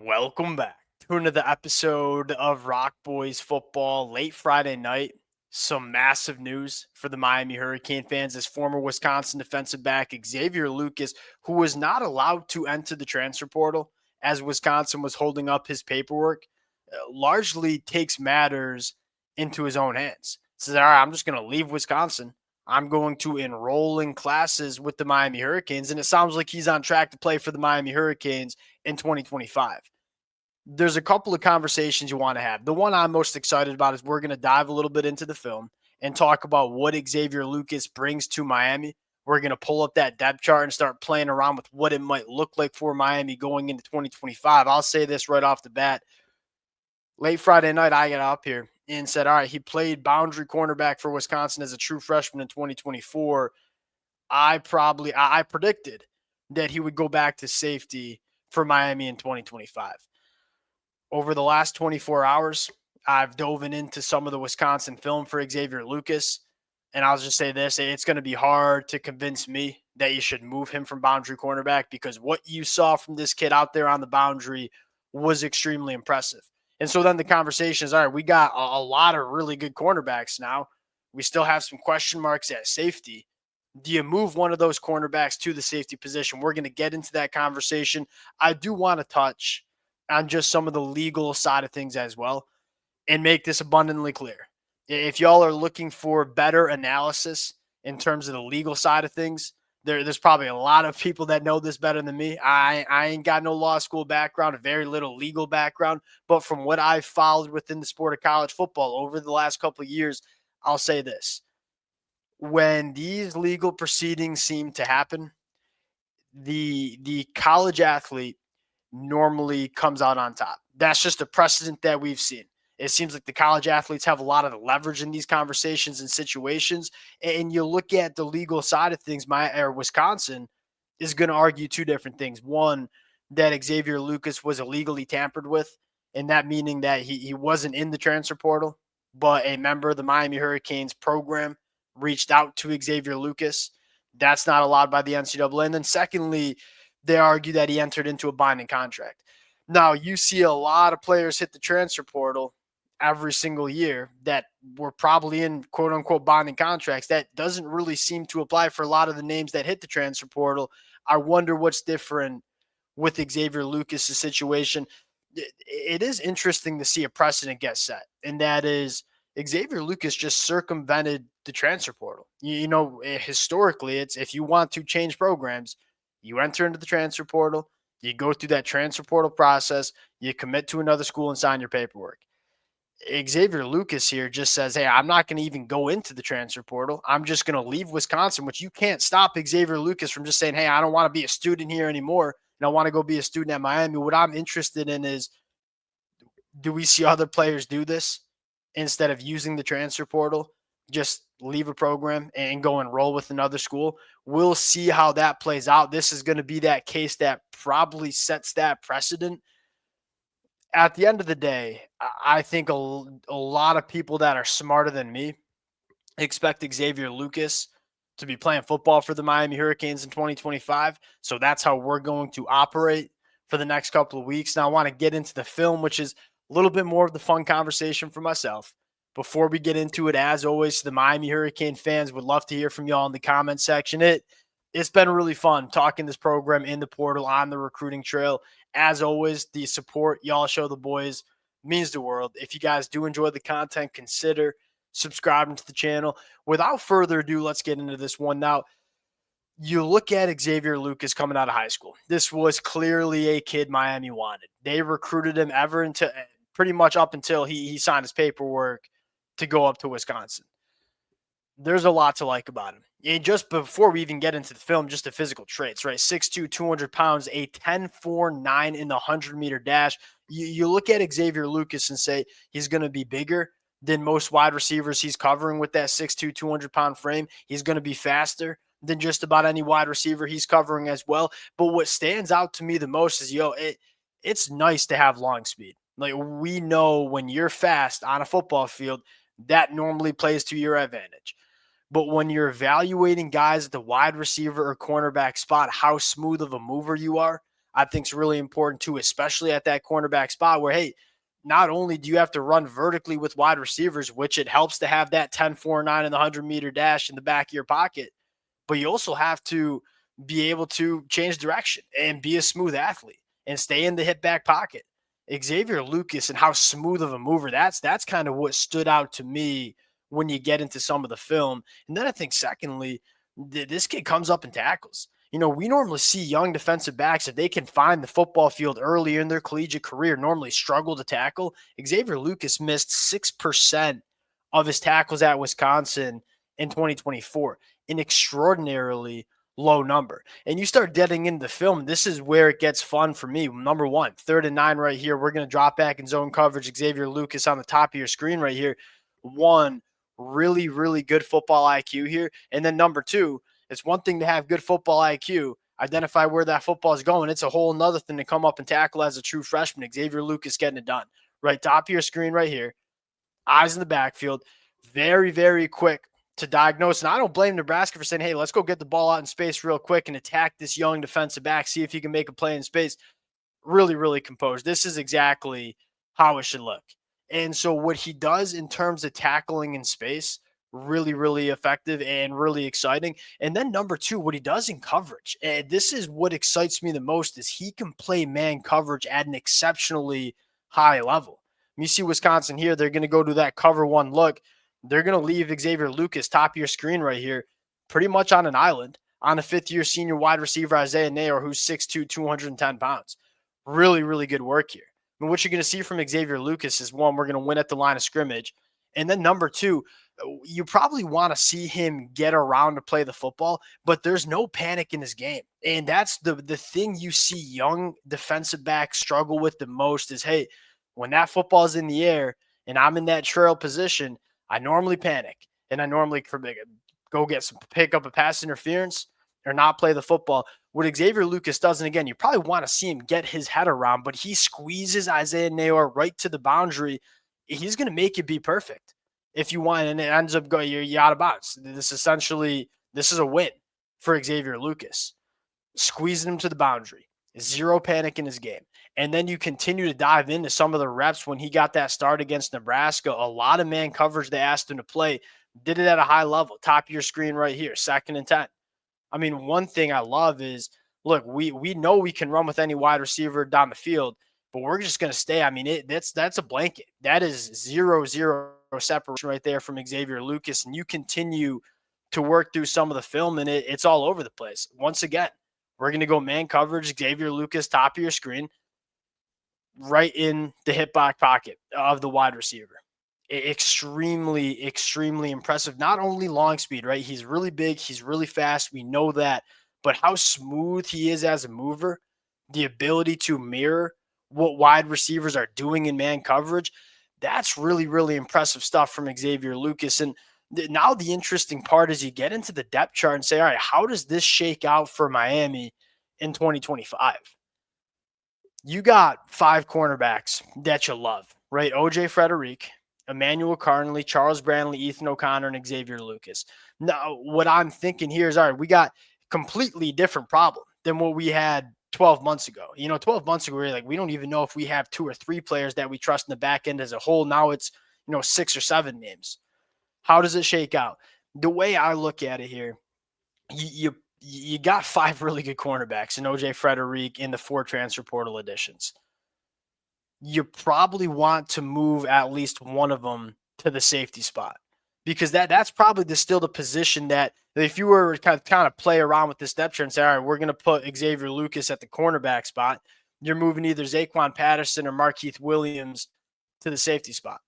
Welcome back to another episode of Rock Boys Football. Late Friday night, some massive news for the Miami Hurricane fans as former Wisconsin defensive back Xavier Lucas, who was not allowed to enter the transfer portal as Wisconsin was holding up his paperwork, largely takes matters into his own hands. Says, all right, I'm just going to leave Wisconsin. I'm going to enroll in classes with the Miami Hurricanes. And it sounds like he's on track to play for the Miami Hurricanes in 2025. There's a couple of conversations you want to have. The one I'm most excited about is we're going to dive a little bit into the film and talk about what Xavier Lucas brings to Miami. We're going to pull up that depth chart and start playing around with what it might look like for Miami going into 2025. I'll say this right off the bat. Late Friday night, I got up here and said, all right, he played boundary cornerback for Wisconsin as a true freshman in 2024. I predicted that he would go back to safety for Miami in 2025. Over the last 24 hours, I've dove into some of the Wisconsin film for Xavier Lucas. And I'll just say this, it's going to be hard to convince me that you should move him from boundary cornerback because what you saw from this kid out there on the boundary was extremely impressive. And so then the conversation is, all right, we got a lot of really good cornerbacks now. We still have some question marks at safety. Do you move one of those cornerbacks to the safety position? We're going to get into that conversation. I do want to touch on just some of the legal side of things as well and make this abundantly clear. If y'all are looking for better analysis in terms of the legal side of things, there's probably a lot of people that know this better than me. I ain't got no law school background, very little legal background, but from what I've followed within the sport of college football over the last couple of years, I'll say this. When these legal proceedings seem to happen, the college athlete normally comes out on top. That's just a precedent that we've seen. It seems like the college athletes have a lot of leverage in these conversations and situations. And you look at the legal side of things, Wisconsin is going to argue two different things. One, that Xavier Lucas was illegally tampered with, and that meaning that he wasn't in the transfer portal, but a member of the Miami Hurricanes program reached out to Xavier Lucas. That's not allowed by the NCAA. And then secondly, they argue that he entered into a binding contract. Now, you see a lot of players hit the transfer portal every single year that were probably in quote unquote binding contracts. That doesn't really seem to apply for a lot of the names that hit the transfer portal. I wonder what's different with Xavier Lucas's situation. It is interesting to see a precedent get set, and that is Xavier Lucas just circumvented the transfer portal. Historically, it's if you want to change programs, you enter into the transfer portal, you go through that transfer portal process, you commit to another school and sign your paperwork. Xavier Lucas here just says, hey, I'm not going to even go into the transfer portal. I'm just going to leave Wisconsin, which you can't stop Xavier Lucas from just saying, hey, I don't want to be a student here anymore, and I want to go be a student at Miami. What I'm interested in is, do we see other players do this instead of using the transfer portal? Just leave a program and go enroll with another school. We'll see how that plays out. This is going to be that case that probably sets that precedent. At the end of the day, I think a lot of people that are smarter than me expect Xavier Lucas to be playing football for the Miami Hurricanes in 2025. So that's how we're going to operate for the next couple of weeks. Now, I want to get into the film, which is a little bit more of the fun conversation for myself. Before we get into it, as always, the Miami Hurricane fans would love to hear from y'all in the comment section. It's been really fun talking this program in the portal on the recruiting trail. As always, the support y'all show the boys means the world. If you guys do enjoy the content, consider subscribing to the channel. Without further ado, let's get into this one. Now, you look at Xavier Lucas coming out of high school. This was clearly a kid Miami wanted. They recruited him pretty much up until he signed his paperwork to go up to Wisconsin. There's a lot to like about him. And just before we even get into the film, just the physical traits, right? 6'2", 200 pounds, a 10.49 in the 100-meter dash. You look at Xavier Lucas and say he's going to be bigger than most wide receivers he's covering with that 6'2", 200-pound frame. He's going to be faster than just about any wide receiver he's covering as well. But what stands out to me the most is, it's nice to have long speed. Like, we know when you're fast on a football field, that normally plays to your advantage. But when you're evaluating guys at the wide receiver or cornerback spot, how smooth of a mover you are, I think is really important too, especially at that cornerback spot where, hey, not only do you have to run vertically with wide receivers, which it helps to have that 10-4-9 in the 100-meter dash in the back of your pocket, but you also have to be able to change direction and be a smooth athlete and stay in the hip back pocket. Xavier Lucas and how smooth of a mover that's kind of what stood out to me when you get into some of the film. And then I think secondly, this kid comes up and tackles. We normally see young defensive backs, if they can find the football field earlier in their collegiate career, normally struggle to tackle. Xavier Lucas missed 6% of his tackles at Wisconsin in 2024, an extraordinarily low number. And you start getting into the film, this is where it gets fun for me. Number one, 3rd and 9 right here. We're going to drop back in zone coverage. Xavier Lucas on the top of your screen right here. One, really, really good football IQ here. And then number two, it's one thing to have good football IQ, identify where that football is going. It's a whole nother thing to come up and tackle as a true freshman. Xavier Lucas getting it done. Right top of your screen right here. Eyes in the backfield. Very, very quick to diagnose. And I don't blame Nebraska for saying, hey, let's go get the ball out in space real quick and attack this young defensive back, see if he can make a play in space. Really, really composed. This is exactly how it should look. And so what he does in terms of tackling in space, really, really effective and really exciting. And then number two, what he does in coverage. And this is what excites me the most, is he can play man coverage at an exceptionally high level. You see Wisconsin here, they're going to go to that cover one look. They're going to leave Xavier Lucas, top of your screen right here, pretty much on an island on a 5th-year senior wide receiver, Isaiah Nayor, who's 6'2", 210 pounds. Really, really good work here. I mean, what you're going to see from Xavier Lucas is, one, we're going to win at the line of scrimmage. And then number two, you probably want to see him get around to play the football, but there's no panic in his game. And that's the thing you see young defensive backs struggle with the most is, hey, when that football is in the air and I'm in that trail position, I normally panic and I normally go pick up a pass interference or not play the football. What Xavier Lucas does, and again, you probably want to see him get his head around, but he squeezes Isaiah Nayor right to the boundary. He's going to make it be perfect if you want, and it ends up going, you're out of bounds. This is a win for Xavier Lucas. Squeezing him to the boundary. Zero panic in his game. And then you continue to dive into some of the reps when he got that start against Nebraska. A lot of man coverage they asked him to play. Did it at a high level. Top of your screen right here, 2nd and 10. I mean, one thing I love is, look, we know we can run with any wide receiver down the field, but we're just going to stay. I mean, that's a blanket. That is 0-0 separation right there from Xavier Lucas. And you continue to work through some of the film, and it's all over the place. Once again, we're going to go man coverage, Xavier Lucas, top of your screen, right in the hip back pocket of the wide receiver. Extremely, extremely impressive. Not only long speed, right? He's really big. He's really fast. We know that. But how smooth he is as a mover, the ability to mirror what wide receivers are doing in man coverage, that's really, really impressive stuff from Xavier Lucas. And now the interesting part is you get into the depth chart and say, all right, how does this shake out for Miami in 2025? You got 5 cornerbacks that you love, right? OJ Frederick, Emmanuel Carnley, Charles Brantley, Ethan O'Connor, and Xavier Lucas. Now, what I'm thinking here is, all right, we got completely different problem than what we had 12 months ago. 12 months ago, we were like, we don't even know if we have 2 or 3 players that we trust in the back end as a whole. Now it's, 6 or 7 names. How does it shake out? The way I look at it here, you got 5 really good cornerbacks in OJ Frederick in the 4 transfer portal additions. You probably want to move at least one of them to the safety spot, because that's probably still the position that if you were kind of play around with this depth chart and say, all right, we're going to put Xavier Lucas at the cornerback spot, you're moving either Zaquan Patterson or Markeith Williams to the safety spot.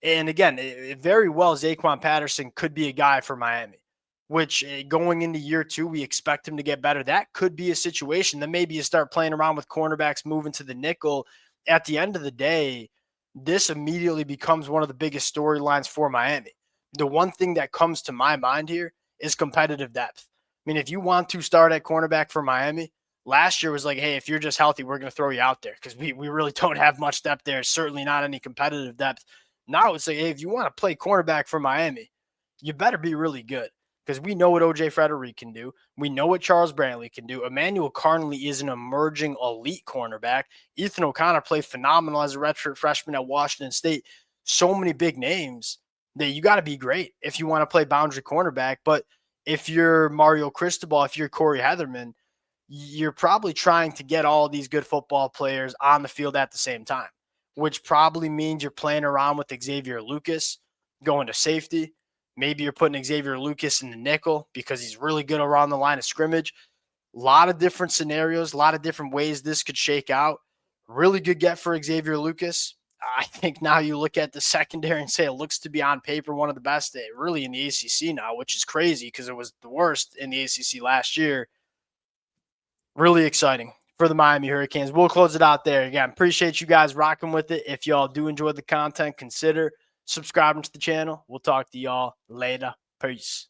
And again, very well, Zaquan Patterson could be a guy for Miami, which going into year 2, we expect him to get better. That could be a situation. Then maybe you start playing around with cornerbacks, moving to the nickel. At the end of the day, this immediately becomes one of the biggest storylines for Miami. The one thing that comes to my mind here is competitive depth. I mean, if you want to start at cornerback for Miami, last year was like, hey, if you're just healthy, we're going to throw you out there because we really don't have much depth there. Certainly not any competitive depth. Now it's like, hey, if you want to play cornerback for Miami, you better be really good. because we know what OJ Frederick can do. We know what Charles Brantley can do. Emmanuel Carnley is an emerging elite cornerback. Ethan O'Connor played phenomenal as a redshirt freshman at Washington State. So many big names that you got to be great if you want to play boundary cornerback. But if you're Mario Cristobal, if you're Corey Heatherman, you're probably trying to get all these good football players on the field at the same time, which probably means you're playing around with Xavier Lucas going to safety. Maybe you're putting Xavier Lucas in the nickel because he's really good around the line of scrimmage. A lot of different scenarios, a lot of different ways this could shake out. Really good get for Xavier Lucas. I think now you look at the secondary and say it looks to be on paper one of the best really in the ACC now, which is crazy because it was the worst in the ACC last year. Really exciting for the Miami Hurricanes. We'll close it out there. Again, appreciate you guys rocking with it. If y'all do enjoy the content, consider subscribing to the channel. We'll talk to y'all later. Peace.